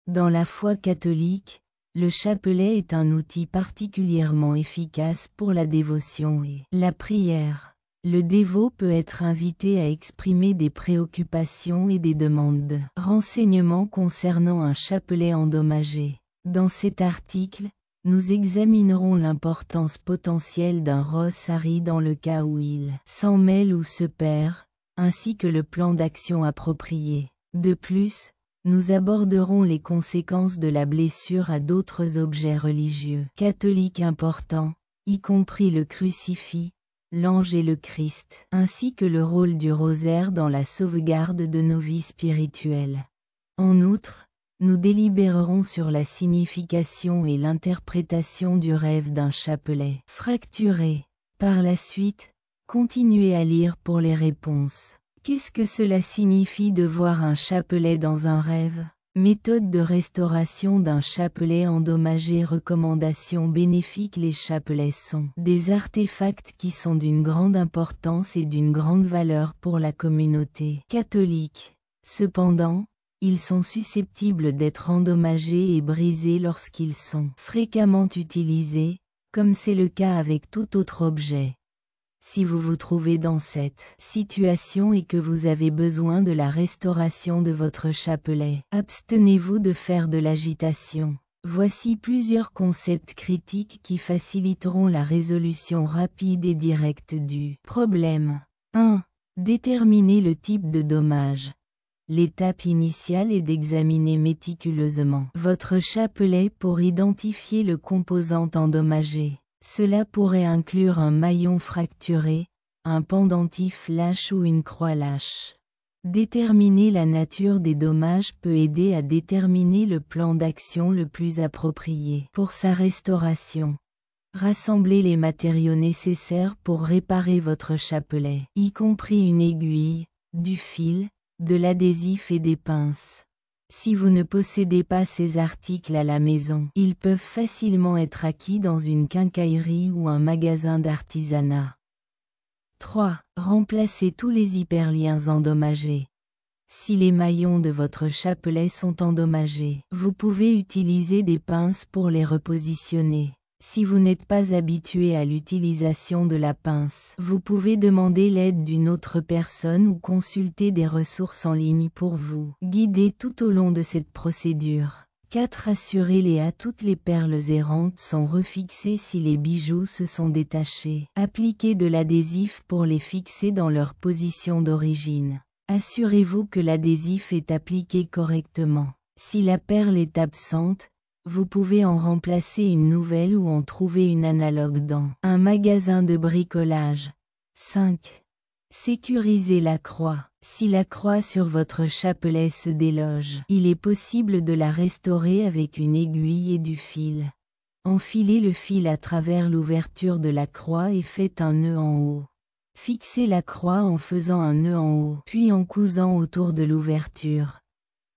Dans la foi catholique, le chapelet est un outil particulièrement efficace pour la dévotion et la prière. Le dévot peut être invité à exprimer des préoccupations et des demandes de renseignements concernant un chapelet endommagé. Dans cet article, nous examinerons l'importance potentielle d'un rosary dans le cas où il s'en mêle ou se perd, ainsi que le plan d'action approprié. De plus, nous aborderons les conséquences de la blessure à d'autres objets religieux catholiques importants, y compris le crucifix, l'ange et le Christ, ainsi que le rôle du rosaire dans la sauvegarde de nos vies spirituelles. En outre, nous délibérerons sur la signification et l'interprétation du rêve d'un chapelet fracturé. Par la suite, continuez à lire pour les réponses. Qu'est-ce que cela signifie de voir un chapelet dans un rêve? Méthode de restauration d'un chapelet endommagé. Recommandations bénéfiques. Les chapelets sont des artefacts qui sont d'une grande importance et d'une grande valeur pour la communauté catholique. Cependant, ils sont susceptibles d'être endommagés et brisés lorsqu'ils sont fréquemment utilisés, comme c'est le cas avec tout autre objet. Si vous vous trouvez dans cette situation et que vous avez besoin de la restauration de votre chapelet, abstenez-vous de faire de l'agitation. Voici plusieurs concepts critiques qui faciliteront la résolution rapide et directe du problème. 1. Déterminer le type de dommage. L'étape initiale est d'examiner méticuleusement votre chapelet pour identifier le composant endommagé. Cela pourrait inclure un maillon fracturé, un pendentif lâche ou une croix lâche. Déterminer la nature des dommages peut aider à déterminer le plan d'action le plus approprié pour sa restauration. Rassemblez les matériaux nécessaires pour réparer votre chapelet, y compris une aiguille, du fil, de l'adhésif et des pinces. Si vous ne possédez pas ces articles à la maison, ils peuvent facilement être acquis dans une quincaillerie ou un magasin d'artisanat. 3. Remplacez tous les hyperliens endommagés. Si les maillons de votre chapelet sont endommagés, vous pouvez utiliser des pinces pour les repositionner. Si vous n'êtes pas habitué à l'utilisation de la pince, vous pouvez demander l'aide d'une autre personne ou consulter des ressources en ligne pour vous guider tout au long de cette procédure. 4. Assurez-les toutes les perles errantes sont refixées si les bijoux se sont détachés. Appliquez de l'adhésif pour les fixer dans leur position d'origine. Assurez-vous que l'adhésif est appliqué correctement. Si la perle est absente, vous pouvez en remplacer une nouvelle ou en trouver une analogue dans un magasin de bricolage. 5. Sécurisez la croix. Si la croix sur votre chapelet se déloge, il est possible de la restaurer avec une aiguille et du fil. Enfilez le fil à travers l'ouverture de la croix et faites un nœud en haut. Fixez la croix en faisant un nœud en haut, puis en cousant autour de l'ouverture.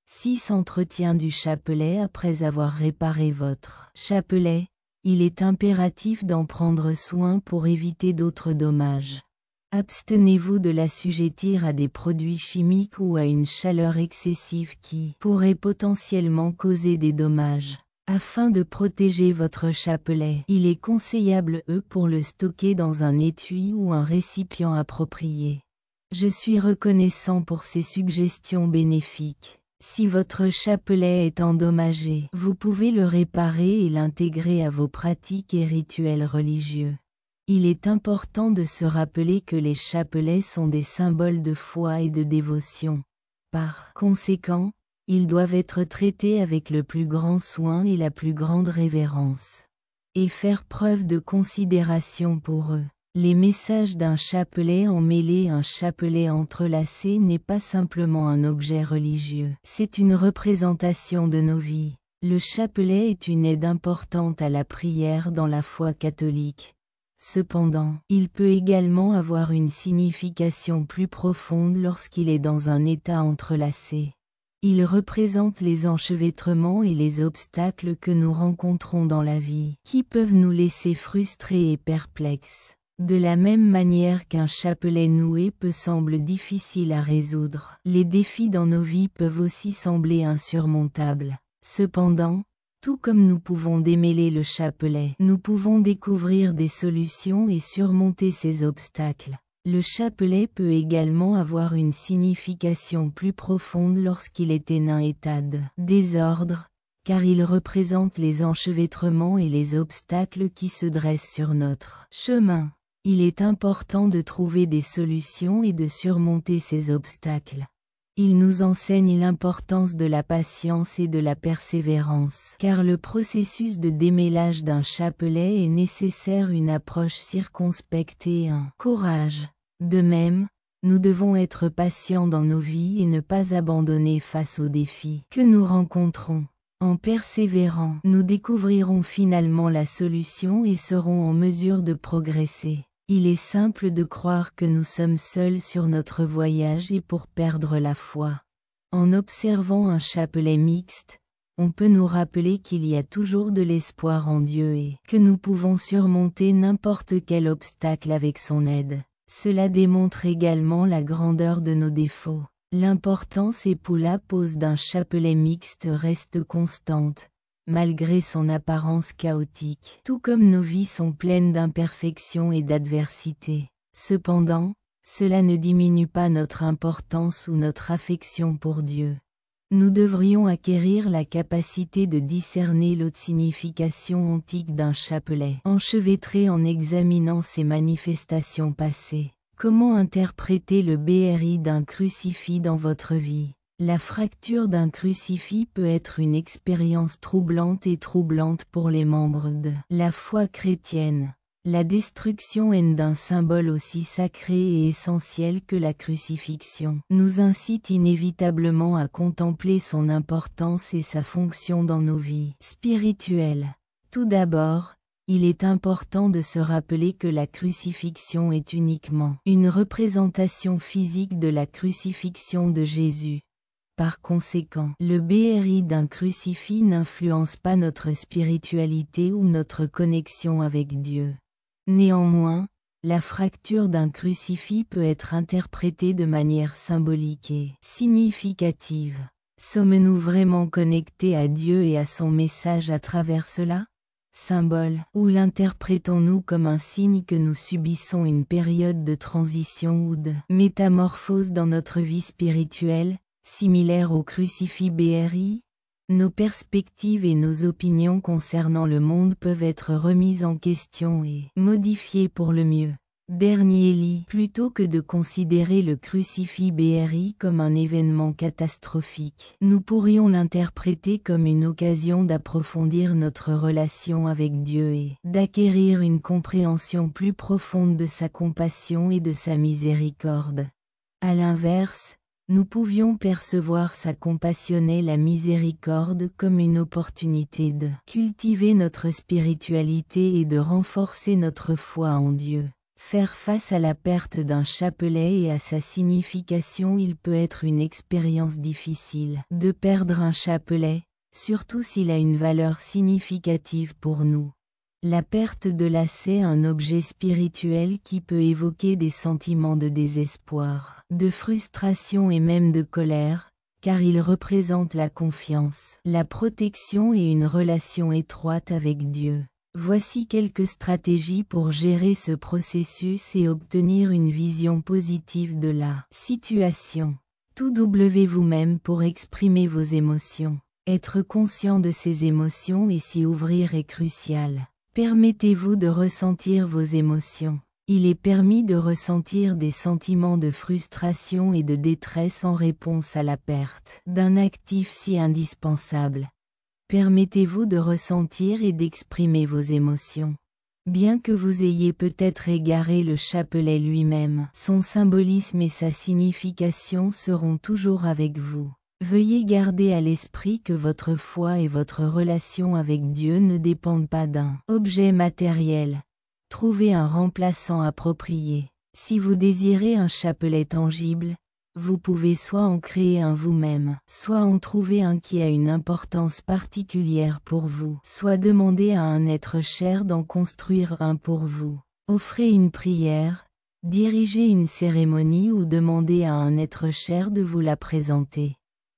6. Entretien du chapelet. Après avoir réparé votre chapelet, il est impératif d'en prendre soin pour éviter d'autres dommages. Abstenez-vous de l'assujettir à des produits chimiques ou à une chaleur excessive qui pourrait potentiellement causer des dommages. Afin de protéger votre chapelet, il est conseillable pour le stocker dans un étui ou un récipient approprié. Je suis reconnaissant pour ces suggestions bénéfiques. Si votre chapelet est endommagé, vous pouvez le réparer et l'intégrer à vos pratiques et rituels religieux. Il est important de se rappeler que les chapelets sont des symboles de foi et de dévotion. Par conséquent, ils doivent être traités avec le plus grand soin et la plus grande révérence. Et faire preuve de considération pour eux. Les messages d'un chapelet emmêlé. Un chapelet entrelacé n'est pas simplement un objet religieux, c'est une représentation de nos vies. Le chapelet est une aide importante à la prière dans la foi catholique. Cependant, il peut également avoir une signification plus profonde lorsqu'il est dans un état entrelacé. Il représente les enchevêtrements et les obstacles que nous rencontrons dans la vie, qui peuvent nous laisser frustrés et perplexes. De la même manière qu'un chapelet noué peut sembler difficile à résoudre, les défis dans nos vies peuvent aussi sembler insurmontables. Cependant, tout comme nous pouvons démêler le chapelet, nous pouvons découvrir des solutions et surmonter ces obstacles. Le chapelet peut également avoir une signification plus profonde lorsqu'il est en un état de désordre, car il représente les enchevêtrements et les obstacles qui se dressent sur notre chemin. Il est important de trouver des solutions et de surmonter ces obstacles. Il nous enseigne l'importance de la patience et de la persévérance, car le processus de démêlage d'un chapelet est nécessaire une approche circonspecte et un courage. De même, nous devons être patients dans nos vies et ne pas abandonner face aux défis que nous rencontrons. En persévérant, nous découvrirons finalement la solution et serons en mesure de progresser. Il est simple de croire que nous sommes seuls sur notre voyage et pour perdre la foi. En observant un chapelet mixte, on peut nous rappeler qu'il y a toujours de l'espoir en Dieu et que nous pouvons surmonter n'importe quel obstacle avec son aide. Cela démontre également la grandeur de nos défauts. L'importance et la pose d'un chapelet mixte reste constante, malgré son apparence chaotique. Tout comme nos vies sont pleines d'imperfections et d'adversités. Cependant, cela ne diminue pas notre importance ou notre affection pour Dieu. Nous devrions acquérir la capacité de discerner l'autre signification antique d'un chapelet enchevêtré en examinant ses manifestations passées. Comment interpréter le BRI d'un crucifix dans votre vie? La fracture d'un crucifix peut être une expérience troublante pour les membres de la foi chrétienne. La destruction d'un symbole aussi sacré et essentiel que la crucifixion nous incite inévitablement à contempler son importance et sa fonction dans nos vies spirituelles. Tout d'abord, il est important de se rappeler que la crucifixion est uniquement une représentation physique de la crucifixion de Jésus. Par conséquent, le BRI d'un crucifix n'influence pas notre spiritualité ou notre connexion avec Dieu. Néanmoins, la fracture d'un crucifix peut être interprétée de manière symbolique et significative. Sommes-nous vraiment connectés à Dieu et à son message à travers cela? Symbole, ou l'interprétons-nous comme un signe que nous subissons une période de transition ou de métamorphose dans notre vie spirituelle, similaire au crucifix BRI? Nos perspectives et nos opinions concernant le monde peuvent être remises en question et modifiées pour le mieux. Dernier lit, plutôt que de considérer le crucifix BRI comme un événement catastrophique, nous pourrions l'interpréter comme une occasion d'approfondir notre relation avec Dieu et d'acquérir une compréhension plus profonde de sa compassion et de sa miséricorde. À l'inverse, nous pouvions percevoir sa compassion et la miséricorde comme une opportunité de cultiver notre spiritualité et de renforcer notre foi en Dieu. Faire face à la perte d'un chapelet et à sa signification, il peut être une expérience difficile. De perdre un chapelet, surtout s'il a une valeur significative pour nous. La perte de lacet est un objet spirituel qui peut évoquer des sentiments de désespoir, de frustration et même de colère, car il représente la confiance, la protection et une relation étroite avec Dieu. Voici quelques stratégies pour gérer ce processus et obtenir une vision positive de la situation. Tout vous-même pour exprimer vos émotions. Être conscient de ces émotions et s'y ouvrir est crucial. Permettez-vous de ressentir vos émotions. Il est permis de ressentir des sentiments de frustration et de détresse en réponse à la perte d'un actif si indispensable. Permettez-vous de ressentir et d'exprimer vos émotions. Bien que vous ayez peut-être égaré le chapelet lui-même, son symbolisme et sa signification seront toujours avec vous. Veuillez garder à l'esprit que votre foi et votre relation avec Dieu ne dépendent pas d'un objet matériel. Trouvez un remplaçant approprié. Si vous désirez un chapelet tangible, vous pouvez soit en créer un vous-même, soit en trouver un qui a une importance particulière pour vous, soit demander à un être cher d'en construire un pour vous. Offrez une prière, dirigez une cérémonie ou demandez à un être cher de vous la présenter.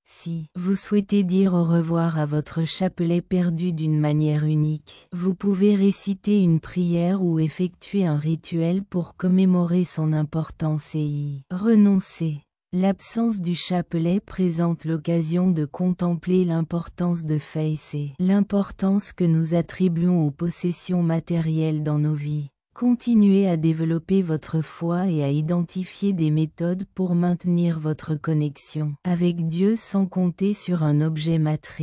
Si vous souhaitez dire au revoir à votre chapelet perdu d'une manière unique, vous pouvez réciter une prière ou effectuer un rituel pour commémorer son importance et y renoncer. L'absence du chapelet présente l'occasion de contempler l'importance de Faith et l'importance que nous attribuons aux possessions matérielles dans nos vies. Continuez à développer votre foi et à identifier des méthodes pour maintenir votre connexion avec Dieu sans compter sur un objet matériel.